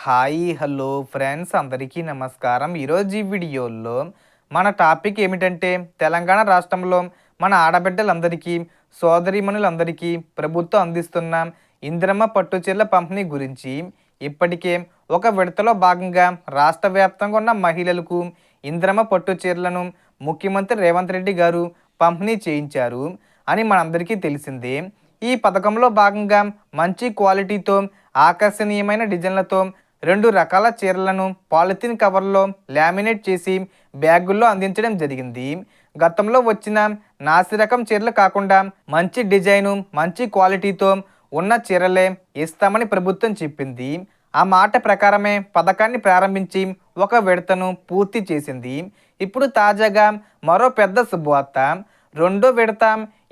Hi hello friends అందరికీ నమస్కారం. ఈరోజు ఈ వీడియోలో మన టాపిక్ ఏమిటంటే తెలంగాణ రాష్ట్రంలో మన ఆడబిడ్డలందరికీ సోదరీమణులందరికీ ప్రభుత్వం అందిస్తున్న ఇందిరమ్మ పట్టు చీరల పంపిణీ గురించి. ఇప్పటికే ఒక విడతలో భాగంగా రాష్ట్ర వ్యాప్తంగా ఉన్న మహిళలకు ఇందిరమ్మ పట్టు చీరలను ముఖ్యమంత్రి రేవంత్ రెడ్డి గారు పంపిణీ చేయించారు అని మనందరికీ తెలిసిందే. ఈ పథకంలో భాగంగా మంచి క్వాలిటీతో ఆకర్షణీయమైన డిజైన్లతో 2 రకాల చీరలను పాలిథిన్ కవర్లో లామినేట్ చేసి బ్యాగుల్లో అందించడం జరిగింది. గతంలో వచ్చిన నాసిరకం చీరలు కాకుండా మంచి డిజైను మంచి క్వాలిటీతో ఉన్న చీరలే ఇస్తామని ప్రభుత్వం చెప్పింది. ఆ మాట ప్రకారమే పథకాన్ని ప్రారంభించి ఒక విడతను పూర్తి చేసింది. ఇప్పుడు తాజాగా మరో పెద్ద శుభవార్త. రెండో విడత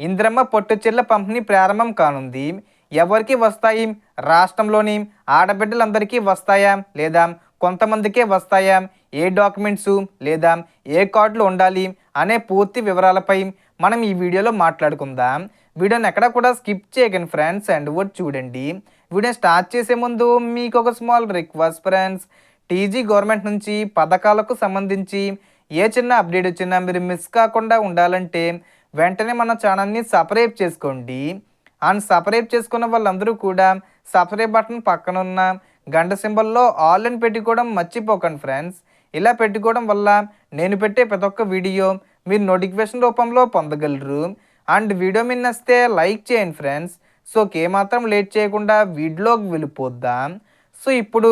ఇందిరమ్మ పట్టు చీరల పంపిణీ ప్రారంభం కానుంది. ఎవరికి వస్తాయి? రాష్ట్రంలోని ఆడబిడ్డలందరికీ వస్తాయా లేదా కొంతమందికే వస్తాయా? ఏ డాక్యుమెంట్స్ లేదా ఏ కార్డులు ఉండాలి అనే పూర్తి వివరాలపై మనం ఈ వీడియోలో మాట్లాడుకుందాం. వీడియోని ఎక్కడ కూడా స్కిప్ చేయకండి ఫ్రెండ్స్, అండ్ వర్డ్ చూడండి. వీడియో స్టార్ట్ చేసే ముందు మీకు ఒక small request friends. TG government నుంచి పథకాలకు సంబంధించి ఏ చిన్న అప్డేట్ వచ్చినా మీరు మిస్ కాకుండా ఉండాలంటే వెంటనే మన ఛానల్ని సబ్స్క్రైబ్ చేసుకోండి. అండ్ సబ్స్క్రైబ్ చేసుకున్న వాళ్ళందరూ కూడా సబ్స్క్రైబ్ బటన్ పక్కన ఉన్న గంట సింబల్లో ఆల్ అని పెట్టుకోవడం మర్చిపోకండి ఫ్రెండ్స్. ఇలా పెట్టుకోవడం వల్ల నేను పెట్టే ప్రతి ఒక్క వీడియో మీరు నోటిఫికేషన్ రూపంలో పొందగలరు. అండ్ వీడియో మీద నచ్చితే లైక్ చేయండి ఫ్రెండ్స్. సో ఏమాత్రం లేట్ చేయకుండా వీడియోకి వెళ్ళిపోద్దాం. సో ఇప్పుడు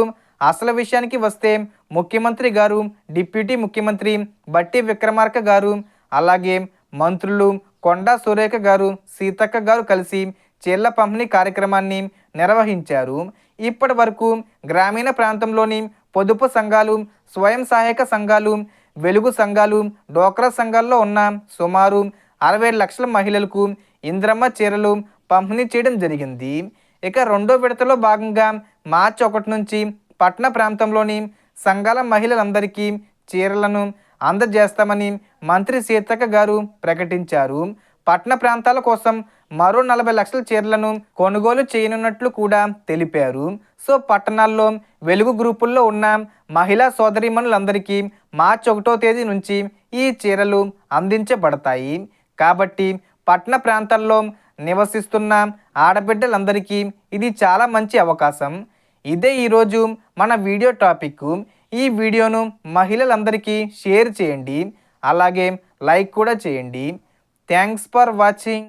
అసలు విషయానికి వస్తే ముఖ్యమంత్రి గారు, డిప్యూటీ ముఖ్యమంత్రి బట్టి విక్రమార్క గారు, అలాగే మంత్రులు కొండా సురేఖ గారు, సీతక్క గారు కలిసి చీరల పంపిణీ కార్యక్రమాన్ని నిర్వహించారు. ఇప్పటి వరకు గ్రామీణ ప్రాంతంలోని పొదుపు సంఘాలు, స్వయం సహాయక సంఘాలు, వెలుగు సంఘాలు, డోక్రా సంఘాల్లో ఉన్న సుమారు 60 లక్షల మహిళలకు ఇందిరమ్మ చీరలు పంపిణీ చేయడం జరిగింది. ఇక రెండో విడతలో భాగంగా మార్చి 1 నుంచి పట్టణ ప్రాంతంలోని సంఘాల మహిళలందరికీ చీరలను అందజేస్తామని మంత్రి సీతక్క గారు ప్రకటించారు. పట్టణ ప్రాంతాల కోసం మరో 40 లక్షల చీరలను కొనుగోలు చేయనున్నట్లు కూడా తెలిపారు. సో పట్టణాల్లో వెలుగు గ్రూపుల్లో ఉన్న మహిళా సోదరీమణులందరికీ మార్చి 1వ తేదీ నుంచి ఈ చీరలు అందించబడతాయి. కాబట్టి పట్టణ ప్రాంతాల్లో నివసిస్తున్న ఆడబిడ్డలందరికీ ఇది చాలా మంచి అవకాశం. ఇదే ఈరోజు మన వీడియో టాపిక్. ఈ వీడియోను మహిళలందరికీ షేర్ చేయండి, అలాగే లైక్ కూడా చేయండి. Thanks for watching.